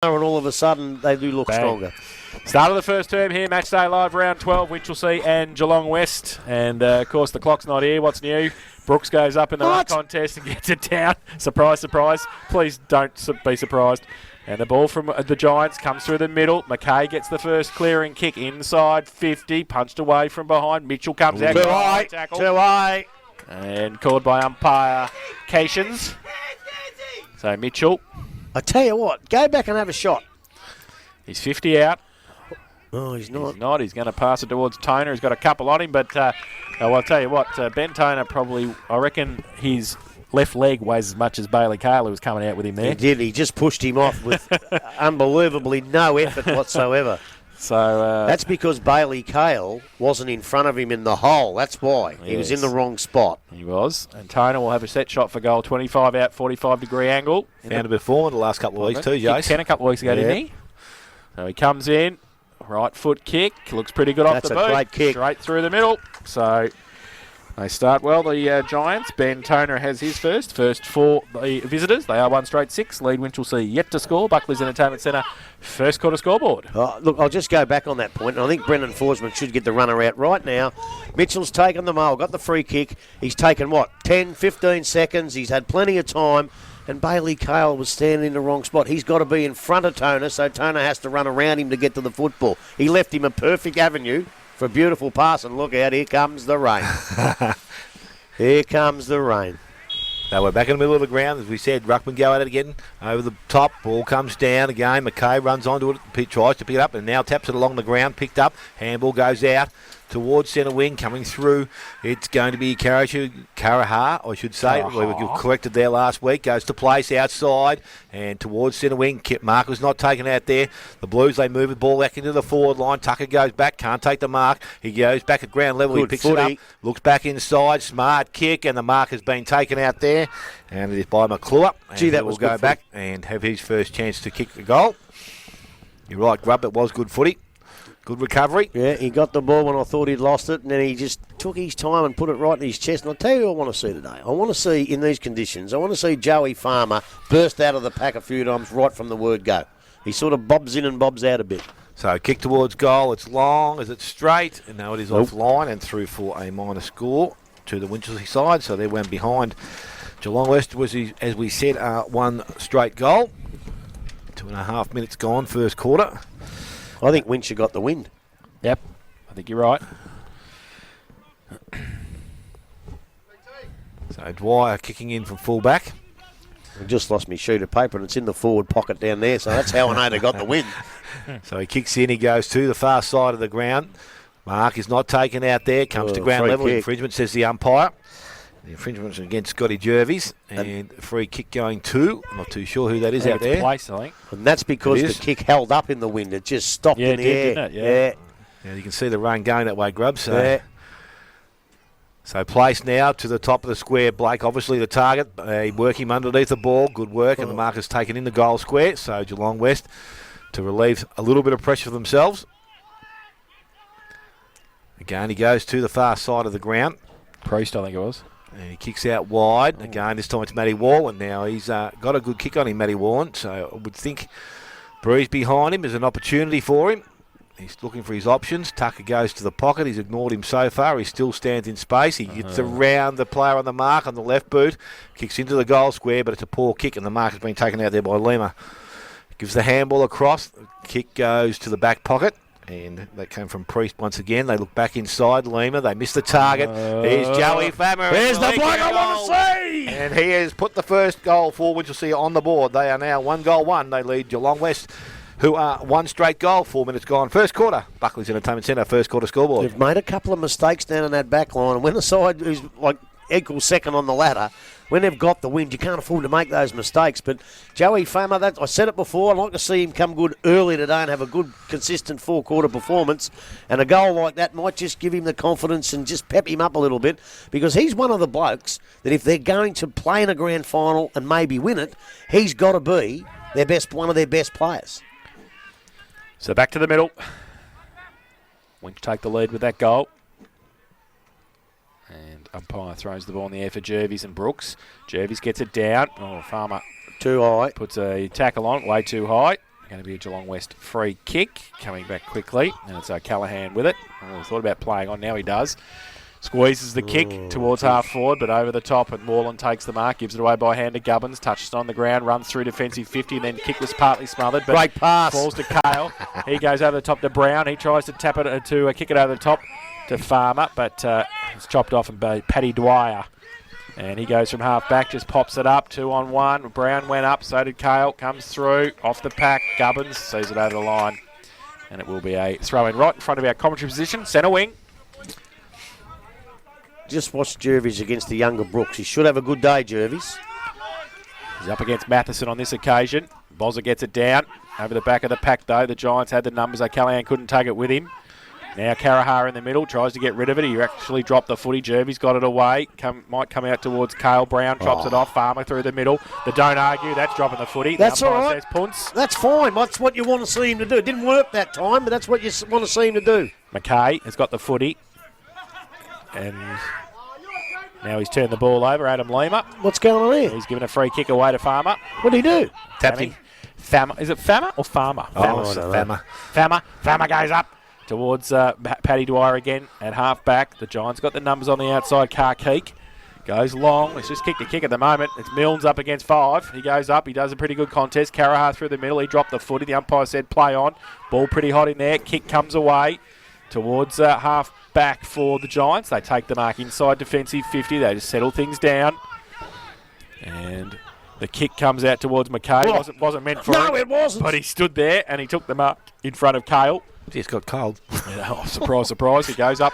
and all of a sudden they do look stronger. Start of the first term here, Matchday Live, round 12, Winchelsea and Geelong West. And, of course, the clock's not here. What's new? Brooks goes up in the run contest and gets it down. Surprise, surprise. Please don't be surprised. And the ball from the Giants comes through the middle. McKay gets the first clearing kick inside 50, punched away from behind. Mitchell comes out. Too high. And called by umpire Cations. So Mitchell. I tell you what, go back and have a shot. He's 50 out. Oh, he's not. He's not. He's going to pass it towards Toner. He's got a couple on him, but I'll tell you what, Ben Toner probably, I reckon his left leg weighs as much as Bailey Cale, who was coming out with him there. He did. He just pushed him off with unbelievably no effort whatsoever. So that's because Bailey Cale wasn't in front of him in the hole. That's why. He was in the wrong spot. He was. And Toner will have a set shot for goal. 25 out, 45-degree angle. Found a bit of form in the last couple of weeks too, Jace. 10 a couple of weeks ago, didn't he? So he comes in. Right foot kick. Looks pretty good off the boot. That's a great kick. Straight through the middle. So they start well, the Giants. Ben Toner has his first for the visitors. They are 1 straight 6. Lead Winchelsea yet to score. Buckley's Entertainment Centre first quarter scoreboard. Look, I'll just go back on that point, and I think Brendan Forsman should get the runner out right now. Mitchell's taken the mail, got the free kick. He's taken, 10, 15 seconds. He's had plenty of time, and Bailey Cale was standing in the wrong spot. He's got to be in front of Toner, so Toner has to run around him to get to the football. He left him a perfect avenue for a beautiful pass, and look out, here comes the rain. Here comes the rain. Now we're back in the middle of the ground. As we said, Ruckman go at it again. Over the top, ball comes down again. McKay runs onto it, tries to pick it up, and now taps it along the ground, picked up. Handball goes out towards centre wing, coming through. It's going to be Karaha, I should say. We were corrected there last week. Goes to place outside and towards centre wing. Mark was not taken out there. The Blues, they move the ball back into the forward line. Tucker goes back, can't take the mark. He goes back at ground level. Good he picks footy. it up, looks back inside. Smart kick, and the mark has been taken out there. And it is by McClure. Gee, that was go good back and have his first chance to kick the goal. You're right, Grub. It was good footy. Good recovery. Yeah, he got the ball when I thought he'd lost it, and then he just took his time and put it right in his chest. And I'll tell you what I want to see today. I want to see, in these conditions, I want to see Joey Farmer burst out of the pack a few times right from the word go. He sort of bobs in and bobs out a bit. So kick towards goal. It's long. Is it straight? And now it is offline and through for a minor score to the Winchelsea side. So they went behind. Geelong West was, as we said, 1 straight goal. 2.5 minutes gone, first quarter. I think Winch got the wind. Yep, I think you're right. So Dwyer kicking in from full-back. I just lost my sheet of paper, and it's in the forward pocket down there, so that's how I know they got the wind. So he kicks in, he goes to the far side of the ground. Mark is not taken out there, comes to ground level. Kick. Infringement, says the umpire. The infringement's against Scotty Jervis, and free kick going to, I'm not too sure who that is out there. Place, I think. And that's because the kick held up in the wind. It just stopped in the air. Didn't it? Yeah, you can see the rain going that way, Grubb. So place now to the top of the square. Blake, obviously the target. They work him underneath the ball. Good work, and the marker's taken in the goal square. So Geelong West to relieve a little bit of pressure for themselves. Again, he goes to the far side of the ground. Priest, I think it was. And he kicks out wide. Again, this time it's Matty Wallen. Now he's got a good kick on him, Matty Wallen. So I would think Breeze behind him is an opportunity for him. He's looking for his options. Tucker goes to the pocket. He's ignored him so far. He still stands in space. He gets around the player on the mark on the left boot. Kicks into the goal square, but it's a poor kick, and the mark has been taken out there by Lima. Gives the handball across. The kick goes to the back pocket. And that came from Priest once again. They look back inside Lima. They miss the target. Here's Joey Farmer. There's the bloke I want to see. And he has put the first goal for Winchelsea on the board. They are now 1-1. They lead Geelong West, who are 1 straight goal. 4 minutes gone. First quarter. Buckley's Entertainment Centre, first quarter scoreboard. They've made a couple of mistakes down in that back line. And when the side is like equal second on the ladder, when they've got the wind, you can't afford to make those mistakes. But Joey Farmer, I said it before, I'd like to see him come good early today and have a good, consistent 4-quarter performance. And a goal like that might just give him the confidence and just pep him up a little bit, because he's one of the blokes that if they're going to play in a grand final and maybe win it, he's got to be one of their best players. So back to the middle. Winch take the lead with that goal. And umpire throws the ball in the air for Jervis and Brooks. Jervis gets it down. Oh, Farmer too high. Puts a tackle on it, way too high. Going to be a Geelong West free kick. Coming back quickly. And it's O'Callaghan with it. Oh, thought about playing on. Now he does. Squeezes the kick towards half forward, but over the top, and Moreland takes the mark, gives it away by hand to Gubbins, touches on the ground, runs through defensive 50, and then kick was partly smothered, but great pass. Falls to Kale. He goes over the top to Brown. He tries to tap it to kick it over the top to Farmer, but it's chopped off by Paddy Dwyer. And he goes from half back, just pops it up, 2-on-1. Brown went up, so did Kale. Comes through, off the pack. Gubbins sees it over the line. And it will be a throw-in right in front of our commentary position, centre wing. Just watch Jervis against the younger Brooks. He should have a good day, Jervis. He's up against Matheson on this occasion. Bozza gets it down. Over the back of the pack, though. The Giants had the numbers. O'Callaghan couldn't take it with him. Now Carahar in the middle, tries to get rid of it. He actually dropped the footy. Jervis got it away. Might come out towards Kale. Brown chops it off. Farmer through the middle. The don't argue. That's dropping the footy. That's all right. Says punts. That's fine. That's what you want to see him to do. It didn't work that time, but that's what you want to see him to do. McKay has got the footy. And now he's turned the ball over. Adam Lima. What's going on here? He's given a free kick away to Farmer. What did he do? Tapped him. Fama. Is it Fama or Farmer? Fama. Fama goes up towards Paddy Dwyer again at half back. The Giants got the numbers on the outside. Carkeek goes long. It's just kick to kick at the moment. It's Milnes up against 5. He goes up. He does a pretty good contest. Carahar through the middle. He dropped the footy. The umpire said play on. Ball pretty hot in there. Kick comes away towards half back for the Giants. They take the mark inside defensive 50. They just settle things down. And the kick comes out towards McKay. Oh. Wasn't meant for him. No, it wasn't. But he stood there and he took the mark in front of Kale. Just got cold. Surprise, surprise. He goes up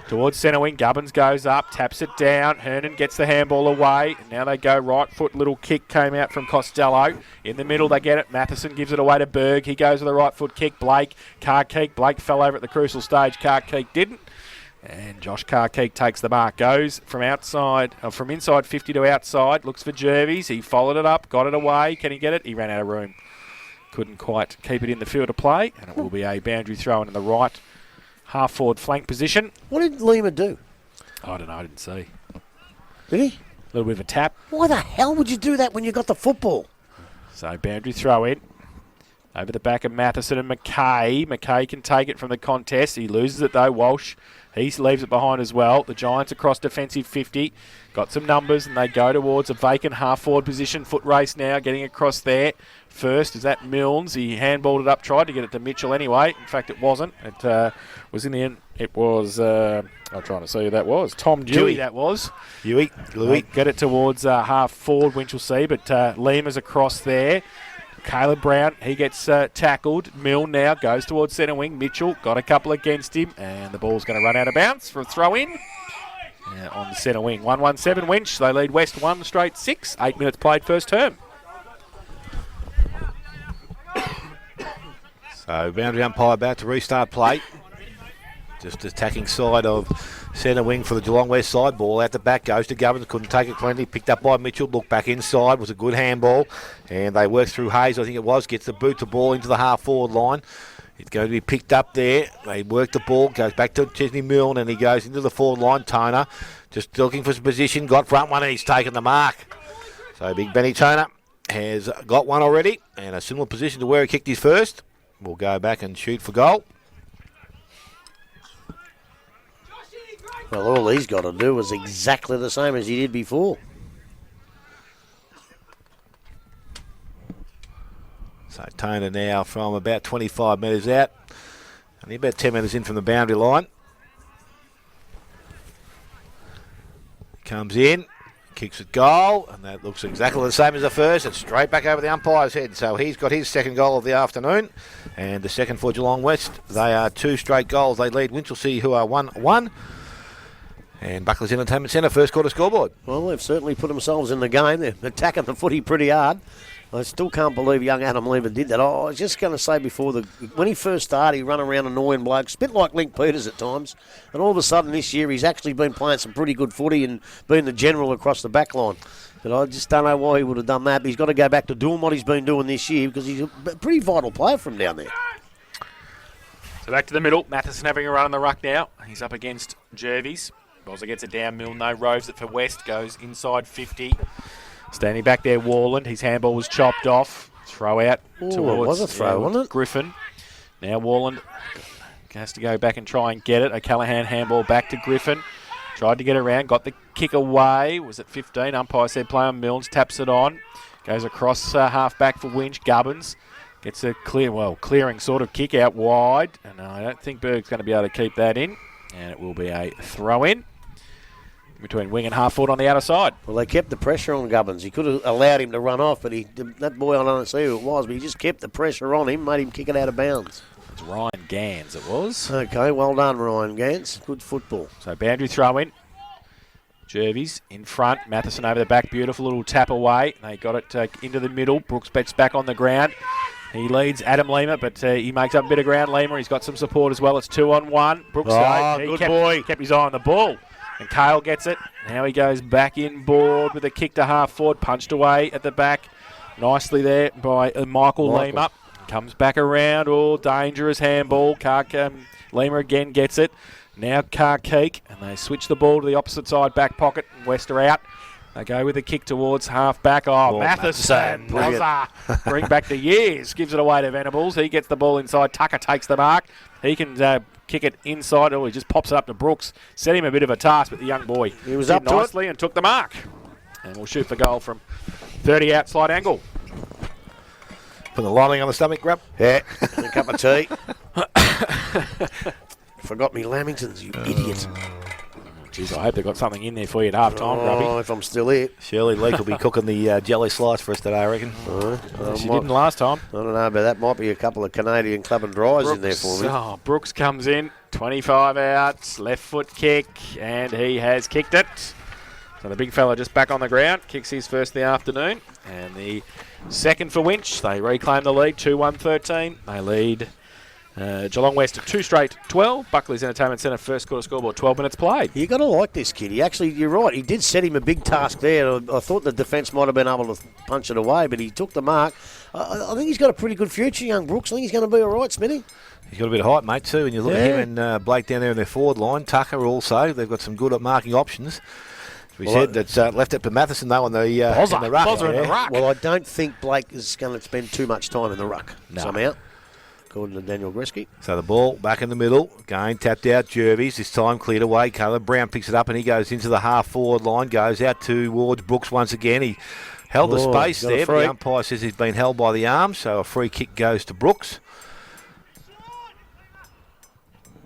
towards centre wing. Gubbins goes up, taps it down. Hernan gets the handball away. And now they go right foot. Little kick came out from Costello. In the middle, they get it. Matheson gives it away to Berg. He goes with the right foot kick. Blake. Carkeek. Blake fell over at the crucial stage. Carkeek didn't. And Josh Carkeek takes the mark. Goes from inside 50 to outside. Looks for Jervis. He followed it up. Got it away. Can he get it? He ran out of room. Couldn't quite keep it in the field of play. And it will be a boundary throw in the right half-forward flank position. What did Lima do? I don't know. I didn't see. Did he? A little bit of a tap. Why the hell would you do that when you got the football? So boundary throw in. Over the back of Matheson and McKay. McKay can take it from the contest. He loses it though. Walsh, he leaves it behind as well. The Giants across defensive 50. Got some numbers and they go towards a vacant half-forward position. Foot race now, getting across there. First, is that Milnes? He handballed it up, tried to get it to Mitchell anyway. In fact, it wasn't. It was in the end. It was, I'm trying to see who that was. Tom Dewey, that was. Louis. Get it towards half-forward Winchelsea, but Lima's across there. Caleb Brown, he gets tackled. Mill now goes towards centre wing. Mitchell got a couple against him, and the ball's going to run out of bounds for a throw-in. On the centre wing. 1-1-7 Winch. They lead West 1 straight 6. 8 minutes played first term. So boundary umpire about to restart play. Just attacking side of centre wing for the Geelong West side. Ball out the back, goes to Gubbins, couldn't take it cleanly. Picked up by Mitchell, looked back inside, was a good handball. And they work through Hayes, I think it was, gets the boot to ball into the half-forward line. It's going to be picked up there. They work the ball, goes back to Chesney Milne, and he goes into the forward line. Toner just looking for some position, got front one, and he's taken the mark. So Big Benny Toner has got one already, and a similar position to where he kicked his first. We'll go back and shoot for goal. Well, all he's got to do is exactly the same as he did before. So Toner now from about 25 metres out. Only about 10 metres in from the boundary line. Comes in, kicks it goal, and that looks exactly the same as the first. It's straight back over the umpire's head. So he's got his second goal of the afternoon. And the second for Geelong West. They are 2 straight goals. They lead Winchelsea, who are 1-1. And Buckley's Entertainment Centre, first quarter scoreboard. Well, they've certainly put themselves in the game. They're attacking the footy pretty hard. I still can't believe young Adam Lever did that. I was just going to say before, when he first started, he run around annoying blokes, a bit like Link Peters at times. And all of a sudden this year, he's actually been playing some pretty good footy and been the general across the back line. But I just don't know why he would have done that. But he's got to go back to doing what he's been doing this year because he's a pretty vital player from down there. So back to the middle. Matheson having a run on the ruck now. He's up against Jervis. Bowser gets it down. Milne roves it for West. Goes inside 50. Standing back there, Warland. His handball was chopped off. Throw out Ooh, towards it was a throw, wasn't it? Griffin. Now Warland has to go back and try and get it. O'Callaghan handball back to Griffin. Tried to get around, got the kick away. Was it 15? Umpire said play on Milnes. Taps it on. Goes across half back for Winch. Gubbins gets a clearing sort of kick out wide. And I don't think Berg's going to be able to keep that in. And it will be a throw in between wing and half forward on the outer side. Well, they kept the pressure on Gubbins. He could have allowed him to run off, but that boy, I don't see who it was, but he just kept the pressure on him, made him kick it out of bounds. It's Ryan Gans, it was. Okay, well done, Ryan Gans. Good football. So boundary throw in. Jervies in front. Matheson over the back. Beautiful little tap away. They got it into the middle. Brooks Beck's back on the ground. He leads Adam Lima, but he makes up a bit of ground. Lima, he's got some support as well. It's 2-on-1. Brooks kept his eye on the ball. And Cale gets it. Now he goes back in board with a kick to half forward. Punched away at the back. Nicely there by Michael Lima. Comes back around. Oh, dangerous handball. Lima again gets it. Now Carkeek. And they switch the ball to the opposite side back pocket. West are out. They go with a kick towards half back. Oh, Matheson. Bring back the years. Gives it away to Venables. He gets the ball inside. Tucker takes the mark. He can kick it inside. Oh, he just pops it up to Brooks. Set him a bit of a task, but the young boy he was up nicely and took the mark. And we'll shoot for goal from 30 out slide angle. Put the lining on the stomach, Grub. Yeah, a cup of tea. Forgot me Lamingtons, you idiot. Jeez, I hope they've got something in there for you at half time, Grubby. If I'm still here. Shirley Leake will be cooking the jelly slice for us today, I reckon. She didn't last time. I don't know, but that might be a couple of Canadian club and dries in there for me. Oh, Brooks comes in, 25 out, left foot kick, and he has kicked it. So the big fella just back on the ground, kicks his first of the afternoon. And the second for Winch. They reclaim the lead, 2-1-13. They lead Geelong West at 2 straight 12. Buckley's Entertainment Centre first quarter scoreboard, 12 minutes played. You got to like this kid. You're right. He did set him a big task there. I thought the defence might have been able to punch it away, but he took the mark. I think he's got a pretty good future, young Brooks. I think he's going to be all right, Smitty. He's got a bit of height, mate, too. When you look at him and Blake down there in their forward line, Tucker also, they've got some good at marking options. We said that's left it to Matheson, though, in the ruck. In the ruck. Well, I don't think Blake is going to spend too much time in the ruck somehow, according to Daniel Greske. So the ball back in the middle. Again, tapped out Jervies. This time cleared away. Caleb Brown picks it up and he goes into the half-forward line. Goes out towards Brooks once again. He held the space there, but the umpire says he's been held by the arm, so a free kick goes to Brooks.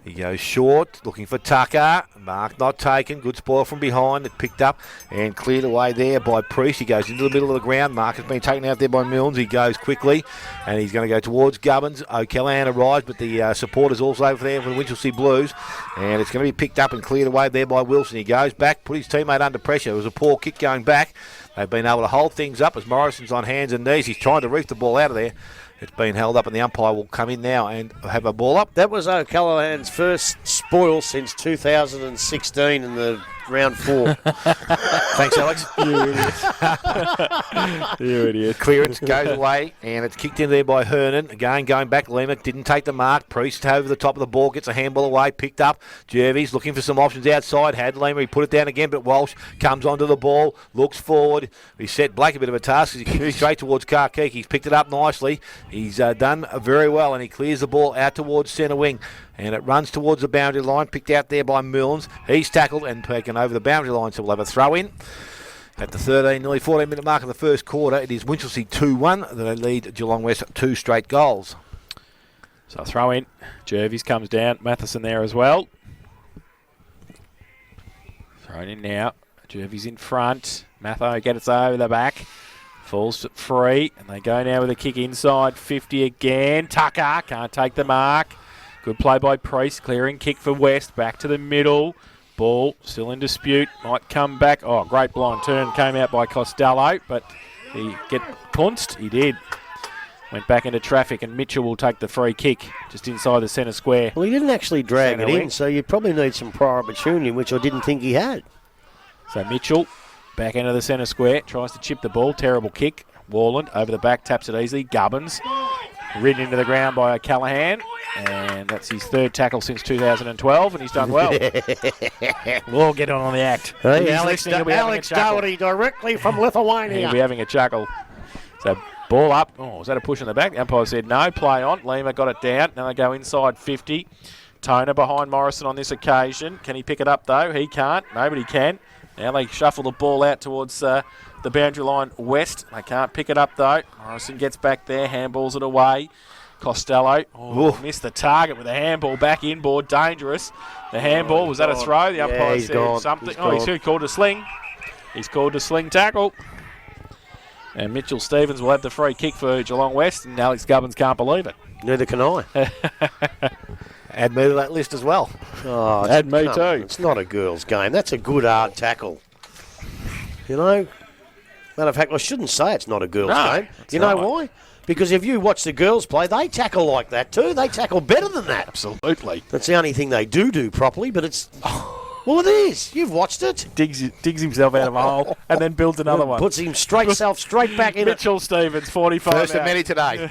He goes short, looking for Tucker. Mark not taken. Good spoil from behind. It picked up and cleared away there by Priest. He goes into the middle of the ground. Mark has been taken out there by Milnes. He goes quickly and he's going to go towards Gubbins. O'Callaghan arrives, but the supporters also over there for the Winchelsea Blues. And it's going to be picked up and cleared away there by Wilson. He goes back, put his teammate under pressure. It was a poor kick going back. They've been able to hold things up as Morrison's on hands and knees. He's trying to reef the ball out of there. It's been held up and the umpire will come in now and have a ball up. That was O'Callaghan's first spoil since 2016 in the round 4. Thanks, Alex. You idiot. Clearance goes away and it's kicked in there by Hernan. Again, going back, Lima didn't take the mark. Priest over the top of the ball, gets a handball away, picked up. Jervies looking for some options outside. Had Lima, he put it down again, but Walsh comes onto the ball, looks forward. He set Blake a bit of a task. He kicked it straight towards Carkeek. He's picked it up nicely. He's done very well and he clears the ball out towards centre wing. And it runs towards the boundary line, picked out there by Milnes. He's tackled and taken over the boundary line, so we'll have a throw in. At the 13, nearly 14-minute mark of the first quarter, it is Winchelsea 2-1. They lead Geelong West 2 straight goals. So throw in. Jervies comes down. Matheson there as well. Thrown in now. Jervies in front. Matho gets over the back. Falls free. And they go now with a kick inside. 50 again. Tucker can't take the mark. Good play by Priest, clearing kick for West, back to the middle. Ball still in dispute, might come back. Oh, great blind turn came out by Costello, but he get punched. He did. Went back into traffic and Mitchell will take the free kick just inside the centre square. Well, he didn't actually drag it in, wing. so you probably need some prior opportunity, which I didn't think he had. So Mitchell back into the centre square, tries to chip the ball, terrible kick. Warland over the back, taps it easily. Gubbins ridden into the ground by O'Callaghan, and that's his third tackle since 2012, and he's done well. We'll get on the act. Hey, Alex Doherty directly from Lithuania. He'll be having a chuckle. So Ball up. Oh, was that a push in the back? The umpire said no. Play on. Lima got it down. Now they go inside 50. Toner behind Morrison on this occasion. Can he pick it up, though? He can't. Nobody can. Now they shuffle the ball out towards the boundary line west. They can't pick it up, though. Morrison gets back there. Handballs it away. Costello missed the target with a handball back inboard. Dangerous. The handball, was that a throw? The umpire said something. He's called a sling. He's called a sling tackle. And Mitchell Stevens will have the free kick for Geelong West, and Alex Gubbins can't believe it. Neither can I. Add me to that list as well. Oh, Add me too. It's not a girls' game. That's a good hard tackle. You know? Matter of fact, I shouldn't say it's not a girls' game. You know why? Because if you watch the girls play, they tackle like that too. They tackle better than that. Absolutely. That's the only thing they do properly, but it's... Well, it is. You've watched it. Digs himself out of a hole and then builds another one. Puts him straight back in Mitchell Stevens, 45 First out. of many today.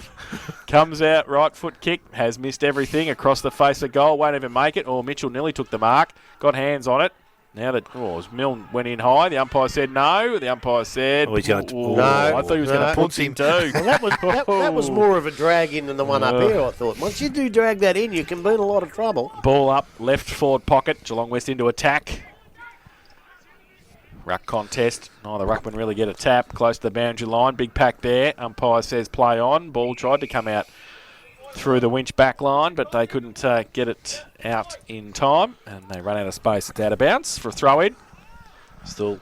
Comes out, right foot kick, has missed everything across the face of goal, won't even make it. Mitchell nearly took the mark, got hands on it. Now that Milne went in high, the umpire said no. The umpire said he's going to, no. I thought he was going to punch him too. Well, that was more of a drag in than the one up here, I thought. Once you do drag that in, you can be in a lot of trouble. Ball up, left forward pocket, Geelong West into attack. Ruck contest. The ruckman really get a tap close to the boundary line. Big pack there. Umpire says play on. Ball tried to come out through the Winch back line, but they couldn't get it out in time, and they run out of space. It's out of bounds for a throw-in. Still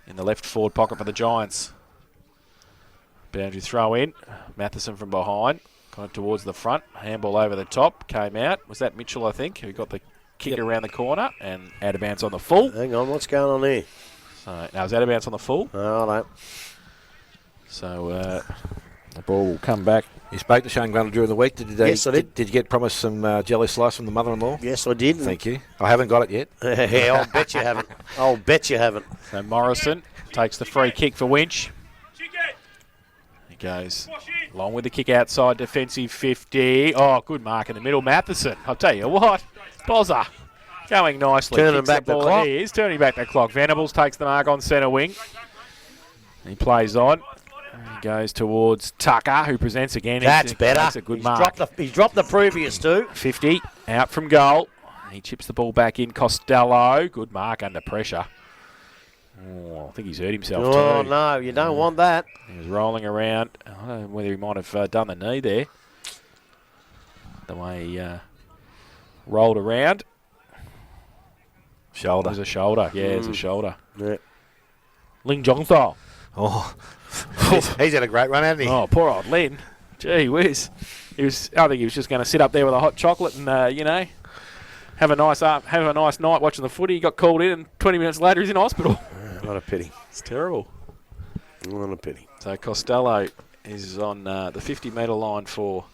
in the left forward pocket for the Giants. Boundary throw-in. Matheson from behind. Kind of towards the front. Handball over the top. Came out. Was that Mitchell, I think, who got the kick around the corner and out of bounds on the full. Hang on, what's going on here? So now it's out of bounds on the full. Oh, no. So the ball will come back. You spoke to Shane Grundle during the week. Yes, I did. Did you get promised some jelly slice from the mother-in-law? Yes, I did. Thank you. I haven't got it yet. Yeah, I'll bet you haven't. I'll bet you haven't. So Morrison takes the free kick for Winch. He goes along with the kick outside, defensive 50. Oh, good mark in the middle. Matheson, I'll tell you what, Bozza going nicely. Turning Kicks back the clock. He is turning back the clock. Venables takes the mark on centre wing. He plays on. He goes towards Tucker, who presents again. That's better. That's a good mark. He's dropped the previous two. 50, out from goal. He chips the ball back in. Costello, good mark under pressure. Oh, I think he's hurt himself too. Oh, no, you don't want that. He was rolling around. I don't know whether he might have done the knee there. The way he rolled around. Shoulder. It was a shoulder. Yeah, it was a shoulder. Yeah. Ling Jongthal. Oh, he's had a great run, hasn't he? Oh, poor old Lin. Gee whiz. I think he was just going to sit up there with a hot chocolate and, have a nice night watching the footy. He got called in, and 20 minutes later he's in hospital. What a pity. It's terrible. What a pity. So Costello is on the 50-metre line for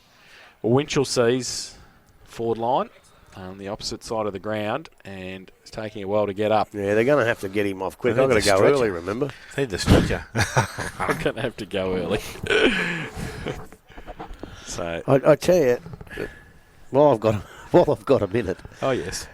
Winchelsea's forward line on the opposite side of the ground, and it's taking a while to get up. Yeah, they're going to have to get him off quick. They I've need got to to go stretch early, him. remember? Need the stretcher. I'm going to have to go early. So I tell you, while I've got a minute. Oh, yes.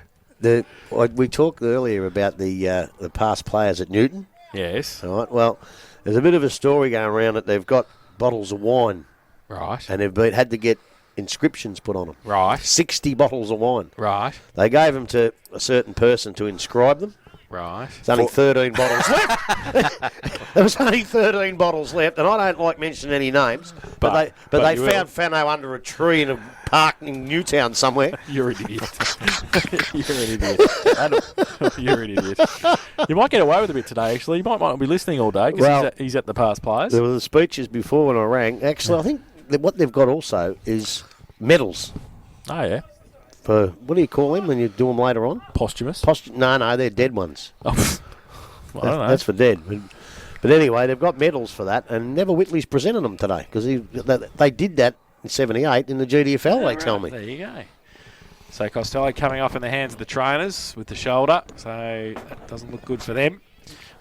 We talked earlier about the past players at Newton. Yes. All right. Well, there's a bit of a story going around that they've got bottles of wine. Right. And they've had to get inscriptions put on them. Right. 60 bottles of wine. Right. They gave them to a certain person to inscribe them. Right. There's only 13 bottles left. There was only 13 bottles left, and I don't like mentioning any names, but they found Fano under a tree in a park in Newtown somewhere. You're an idiot. You're an idiot. You're an idiot. You might get away with a bit today, actually. You might not be listening all day because he's at the past players. There were the speeches before when I rang. Actually, I think what they've got also is medals. Oh, yeah. For, what do you call them when you do them later on? Posthumous? No, they're dead ones. Oh, well, I don't know. That's for dead. But anyway, they've got medals for that, and Neville Whitley's presented them today because they did that in '78 in the Gdfl. They tell me. There you go. So Costello coming off in the hands of the trainers with the shoulder, so that doesn't look good for them.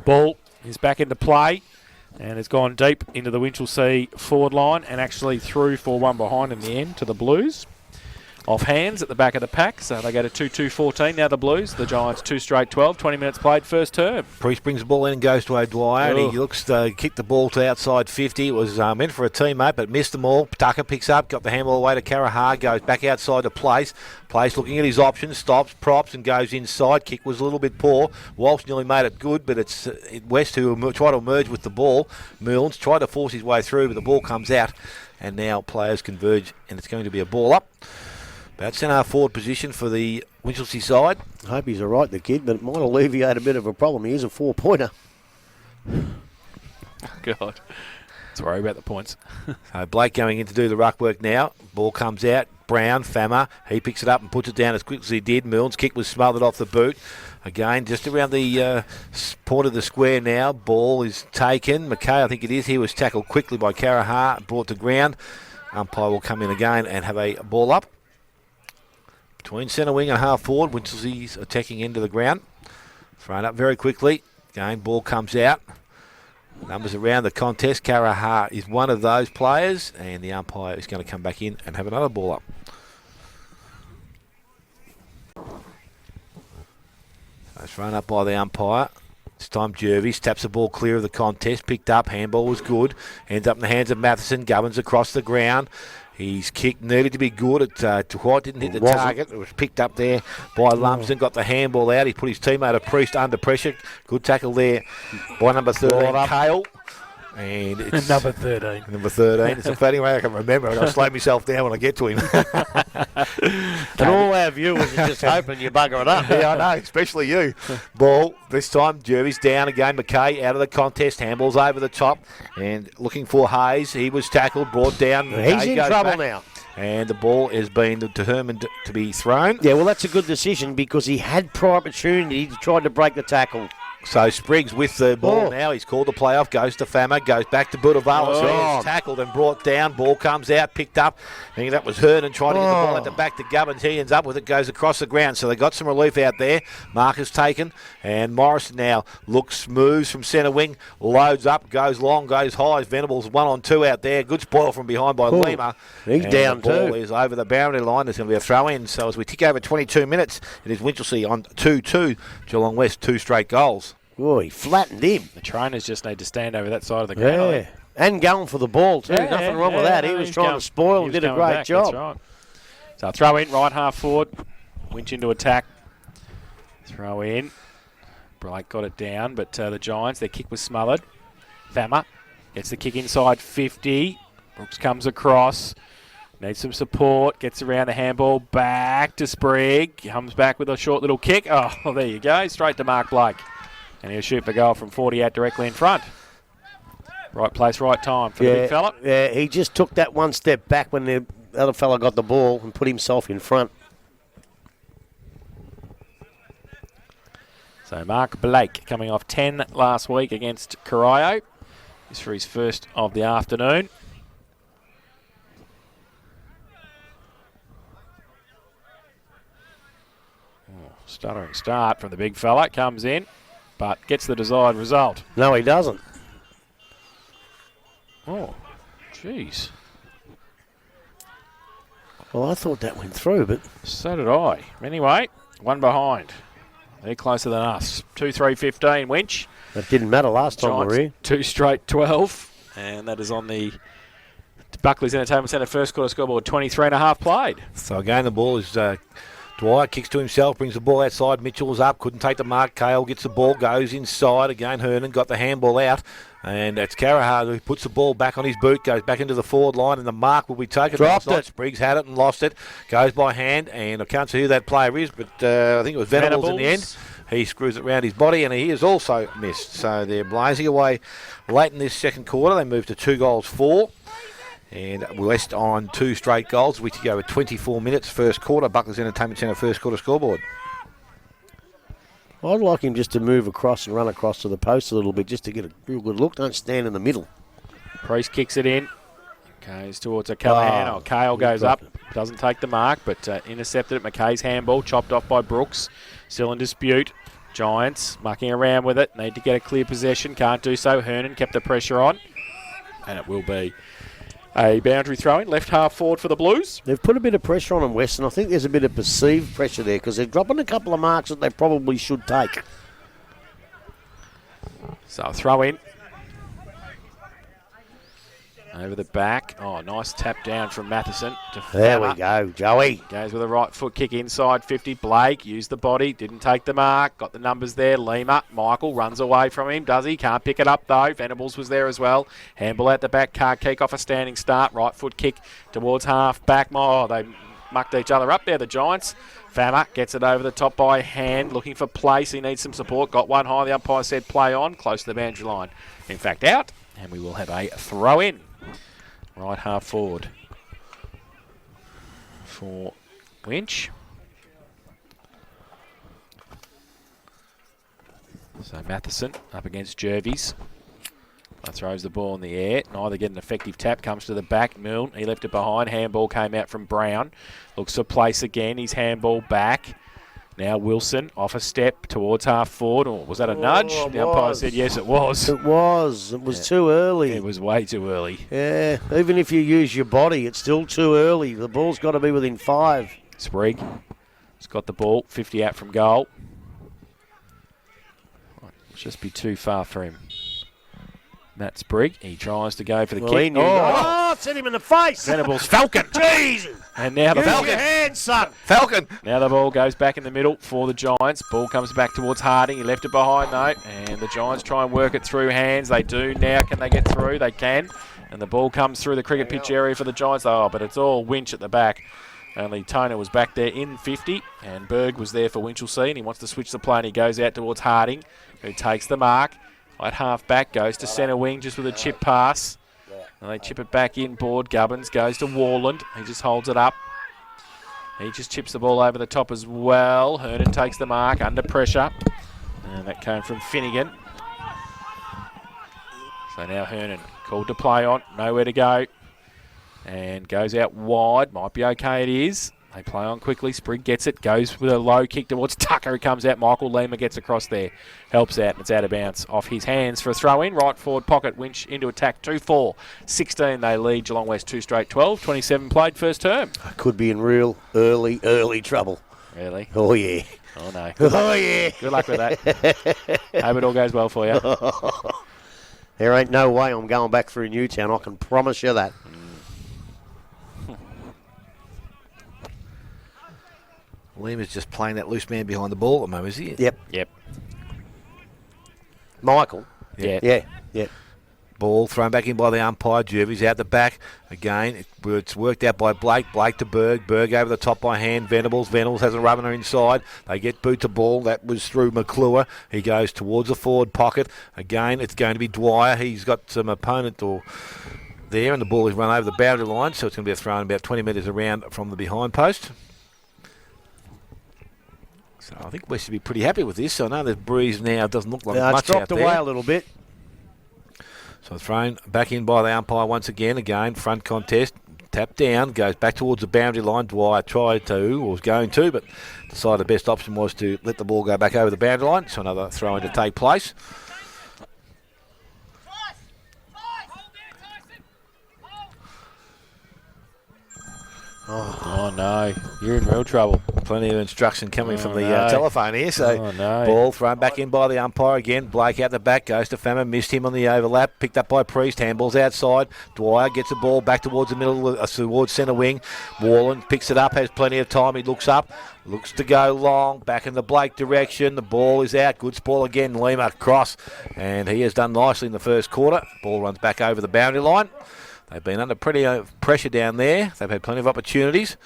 Ball is back into play, and it's gone deep into the Winchelsea forward line, and actually through 4-1 behind in the end to the Blues. off hands at the back of the pack. So they go to 2-2-14. Now the Blues, the Giants 2 straight 12. 20 minutes played first term. Priest brings the ball in and goes to O'Dwyer, and he looks to kick the ball to outside 50. It was meant for a teammate, but missed them all. Tucker picks up, got the handball away to Carahar, goes back outside to Place. Place looking at his options, stops, props, and goes inside. Kick was a little bit poor. Walsh nearly made it good, but it's West who try to emerge with the ball. Milnes tried to force his way through, but the ball comes out, and now players converge, and it's going to be a ball up. About centre forward position for the Winchelsea side. I hope he's all right, the kid, but it might alleviate a bit of a problem. He is a 4-pointer. God. Let's worry about the points. So Blake going in to do the ruck work now. Ball comes out. Brown, Fammer, he picks it up and puts it down as quick as he did. Milne's kick was smothered off the boot. Again, just around the point of the square now. Ball is taken. McKay, I think it is. He was tackled quickly by Carahar, brought to ground. Umpire will come in again and have a ball up. Between centre wing and half forward, Winchelsea's attacking into the ground. Thrown up very quickly. Again, ball comes out. Numbers around the contest. Carahar is one of those players, and the umpire is going to come back in and have another ball up. It's thrown up by the umpire. This time Jervis taps the ball clear of the contest. Picked up. Handball was good. Ends up in the hands of Matheson. Gubbins across the ground. His kick needed to be good. White didn't hit the target. It was picked up there by Lumsden. Got the handball out. He put his teammate of Priest under pressure. Good tackle there by number 13, Cale. And it's number 13. Number 13. It's a funny way I can remember. I'll slow myself down when I get to him. And all our viewers are just hoping you bugger it up. Yeah, I know, especially you. Ball, this time, Jervis down again. McKay out of the contest. Handball's over the top. And looking for Hayes. He was tackled, brought down. He's in trouble now. And the ball has been determined to be thrown. Yeah, well, that's a good decision because he had prior opportunity to try to break the tackle. So Spriggs with the ball now. He's called the play-off. Goes to Fammer. Goes back to Budavalis. He's tackled and brought down. Ball comes out. Picked up. I think that was Hernan trying to get the ball at the back to Gubbins. He ends up with it. Goes across the ground. So they got some relief out there. Mark is taken. And Morrison now looks, moves from centre wing. Loads up. Goes long. Goes high. Venables 1-on-2 out there. Good spoil from behind by Lima. He's and down the ball too. is over the boundary line. There's going to be a throw in. So as we tick over 22 minutes, it is Winchelsea on 2-2. Geelong West 2 straight goals. Oh, he flattened him. The trainers just need to stand over that side of the ground. Yeah. And going for the ball too. Nothing wrong with that. He was trying to spoil and did a great job. That's right. So throw in, right half forward. Winch into attack. Throw in. Blake got it down, but the Giants, their kick was smothered. Fammer gets the kick inside 50. Brooks comes across. Needs some support. Gets around the handball. Back to Sprigg. Comes back with a short little kick. Oh, there you go. Straight to Mark Blake. And he'll shoot for goal from 40 out directly in front. Right place, right time for the big fella. Yeah, he just took that one step back when the other fella got the ball and put himself in front. So Mark Blake coming off 10 last week against Corio. This for his first of the afternoon. Stuttering start from the big fella. Comes in, but gets the desired result. No, he doesn't. Oh, jeez. Well, I thought that went through, but... So did I. Anyway, one behind. They're closer than us. 2-3-15, Winch. That didn't matter last time, Marie. 2 straight 12. And that is on the Buckley's Entertainment Centre first quarter scoreboard, 23.5 played. So again, the ball is... Dwyer kicks to himself, brings the ball outside. Mitchell's up, couldn't take the mark. Cale gets the ball, goes inside. Again, Hernan got the handball out. And it's Carahar who puts the ball back on his boot, goes back into the forward line, and the mark will be taken. Dropped it. Spriggs had it and lost it. Goes by hand, and I can't see who that player is, but I think it was Venables in the end. He screws it around his body, and he is also missed. So they're blazing away late in this second quarter. They move to 2-4. And West on 2 straight goals, which go with 24 minutes first quarter. Buckley's Entertainment Centre first quarter scoreboard. I'd like him just to move across and run across to the post a little bit just to get a real good look. Don't stand in the middle. Priest kicks it in. Goes towards a Callahan. Cale goes up. Doesn't take the mark, but intercepted at McKay's handball. Chopped off by Brooks. Still in dispute. Giants mucking around with it. Need to get a clear possession. Can't do so. Hernan kept the pressure on. And it will be A boundary throw-in, left half forward for the Blues. They've put a bit of pressure on them, West, and I think there's a bit of perceived pressure there because they're dropping a couple of marks that they probably should take. So throw in. Over the back. Oh, nice tap down from Matheson. There we go, Joey. Goes with a right foot kick inside 50. Blake used the body, didn't take the mark. Got the numbers there. Lima. Michael runs away from him, does he? Can't pick it up though. Venables was there as well. Handball out the back. Car kick off a standing start. Right foot kick towards half back. Oh, they mucked each other up there, the Giants. Fama gets it over the top by hand, looking for place. He needs some support. Got one high. The umpire said play on, close to the boundary line. In fact, out. And we will have a throw in. Right half forward for Winch. So Matheson up against Jervies. Throws the ball in the air. Neither get an effective tap. Comes to the back. Milne, he left it behind. Handball came out from Brown. Looks for place again. His handball back. Now Wilson off a step towards half forward. Or was that a nudge? The umpire said yes, it was. It was. It was too early. It was way too early. Yeah, even if you use your body, it's still too early. The ball's got to be within 5. Sprigg has got the ball. 50 out from goal. Might just be too far for him. Matt Sprigg, he tries to go for the kick. Sent him in the face. Venables, Falcon. Jesus. And now the Use Falcon. your hands, son. Falcon. Now the ball goes back in the middle for the Giants. Ball comes back towards Harding. He left it behind, though. And the Giants try and work it through hands. They do now. Can they get through? They can. And the ball comes through the cricket pitch area for the Giants. Oh, but it's all Winch at the back. Only Toner was back there in 50. And Berg was there for Winchelsea. And he wants to switch the play. And he goes out towards Harding, who takes the mark. At half back, goes to centre wing just with a chip pass. And they chip it back in board. Gubbins goes to Warland. He just holds it up. He just chips the ball over the top as well. Hernan takes the mark under pressure. And that came from Finnegan. So now Hernan called to play on. Nowhere to go. And goes out wide. Might be okay, it is. They play on quickly. Sprigg gets it. Goes with a low kick towards Tucker, who comes out. Michael Lima gets across there. Helps out, and it's out of bounds. Off his hands for a throw-in. Right forward pocket. Winch into attack. 2-4. 16 they lead. Geelong West 2 straight 12. 27 played first term. Could be in real early trouble. Really? Oh, yeah. Oh, no. Oh, yeah. Good luck with that. Hope it all goes well for you. There ain't no way I'm going back through Newtown. I can promise you that. Lima's just playing that loose man behind the ball at the moment, is he? Yep. Michael. Yeah. Yeah. Ball thrown back in by the umpire. Jervis out the back. Again, it's worked out by Blake. Blake to Berg. Berg over the top by hand. Venables. Venables has a runner inside. They get boot to ball. That was through McClure. He goes towards the forward pocket. Again, it's going to be Dwyer. He's got some opponent there, and the ball is run over the boundary line, so it's going to be a throw in about 20 metres around from the behind post. So I think we should be pretty happy with this. So I know the breeze now doesn't look like much it's dropped out away there. a little bit. So thrown back in by the umpire once again. Again, front contest. Tap down, goes back towards the boundary line. Dwyer tried to, or was going to, but decided the best option was to let the ball go back over the boundary line. So another throw in to take place. Oh, no. You're in real trouble. Plenty of instruction coming from the telephone here. So no. Ball thrown back in by the umpire again. Blake out the back, goes to Fama, missed him on the overlap. Picked up by Priest, handballs outside. Dwyer gets the ball back towards the middle, towards centre wing. Warland picks it up, has plenty of time. He looks up, looks to go long, back in the Blake direction. The ball is out. Good ball again. Lima cross, and he has done nicely in the first quarter. Ball runs back over the boundary line. They've been under pretty pressure down there. They've had plenty of opportunities.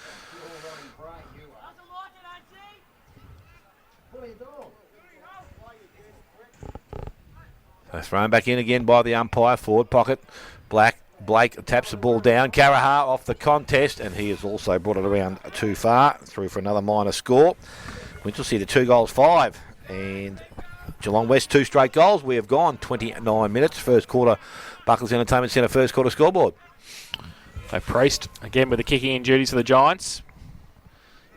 So thrown back in again by the umpire. Forward pocket. Blake taps the ball down. Carahar off the contest, and he has also brought it around too far. Through for another minor score. Winchelsea to 2-5. And Geelong West 2 straight goals. We have gone 29 minutes. First quarter. Buckles Entertainment Centre first quarter scoreboard. So Priest again with the kicking in duties for the Giants.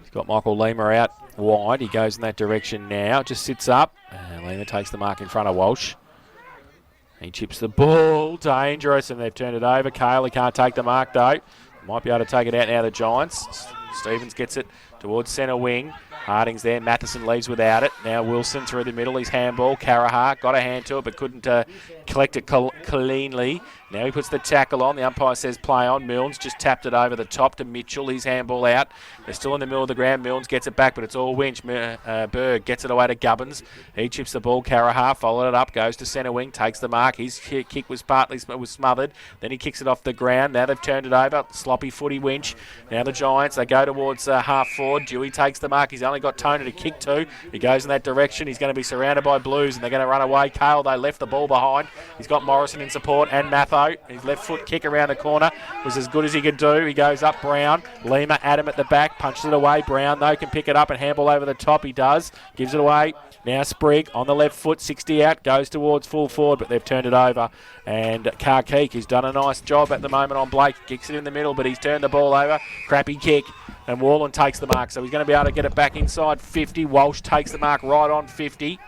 He's got Michael Lima out wide. He goes in that direction now. Just sits up. And Lima takes the mark in front of Walsh. He chips the ball. Dangerous, and they've turned it over. Cale, he can't take the mark, though. Might be able to take it out now, the Giants. Stevens gets it towards centre wing. Harding's there. Matheson leaves without it. Now Wilson through the middle. His handball. Carahar got a hand to it but couldn't collect it cleanly. Now he puts the tackle on. The umpire says play on. Milnes just tapped it over the top to Mitchell. His handball out. They're still in the middle of the ground. Milnes gets it back, but it's all Winch. Berg gets it away to Gubbins. He chips the ball. Carahar followed it up. Goes to centre wing. Takes the mark. His kick was partly smothered. Then he kicks it off the ground. Now they've turned it over. Sloppy footy Winch. Now the Giants. They go towards half forward. Dewey takes the mark. He's only got Tony to kick to. He goes in that direction. He's going to be surrounded by Blues, and they're going to run away. Cale, they left the ball behind. He's got Morrison in support and Matho. His left foot kick around the corner was as good as he could do. He goes up. Brown. Lima, Adam at the back. Punches it away. Brown, though, can pick it up and handball over the top. He does. Gives it away. Now Sprigg on the left foot, 60 out, goes towards full forward, but they've turned it over. And Karkeek, who's done a nice job at the moment on Blake, kicks it in the middle, but he's turned the ball over. Crappy kick. And Warland takes the mark, so he's going to be able to get it back inside 50. Walsh takes the mark right on 50.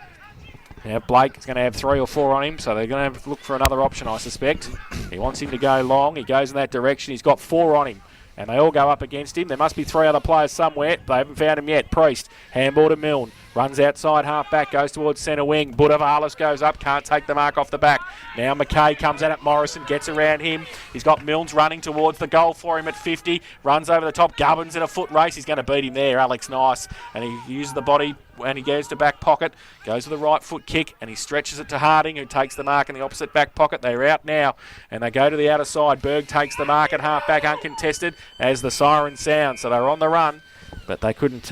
Now Blake is going to have 3 or 4 on him, so they're going to have to look for another option, I suspect. He wants him to go long. He goes in that direction. He's got 4 on him, and they all go up against him. There must be 3 other players somewhere. They haven't found him yet. Priest, handball to Milne. Runs outside, half back, goes towards centre wing. Budavalis goes up, can't take the mark off the back. Now McKay comes at it. Morrison gets around him. He's got Milnes running towards the goal for him at 50. Runs over the top. Gubbins in a foot race. He's going to beat him there, Alex Nice. And he uses the body and he goes to back pocket. Goes to the right foot kick and he stretches it to Harding, who takes the mark in the opposite back pocket. They're out now and they go to the outer side. Berg takes the mark at half back uncontested as the siren sounds. So they're on the run, but they couldn't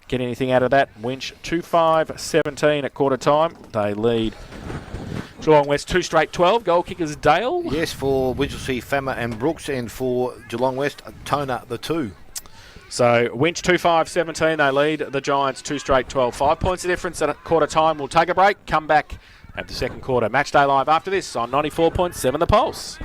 get anything out of that. Winch 2-5-17 at quarter time. They lead Geelong West 2 straight 12. Goal kickers Dale. Yes, for Winchelsea, Fama and Brooks, and for Geelong West, Toner the 2. So Winch 2-5-17. They lead the Giants 2 straight 12. 5 points of difference at quarter time. We'll take a break. Come back at the second quarter. Match day live after this on 94.7 The Pulse.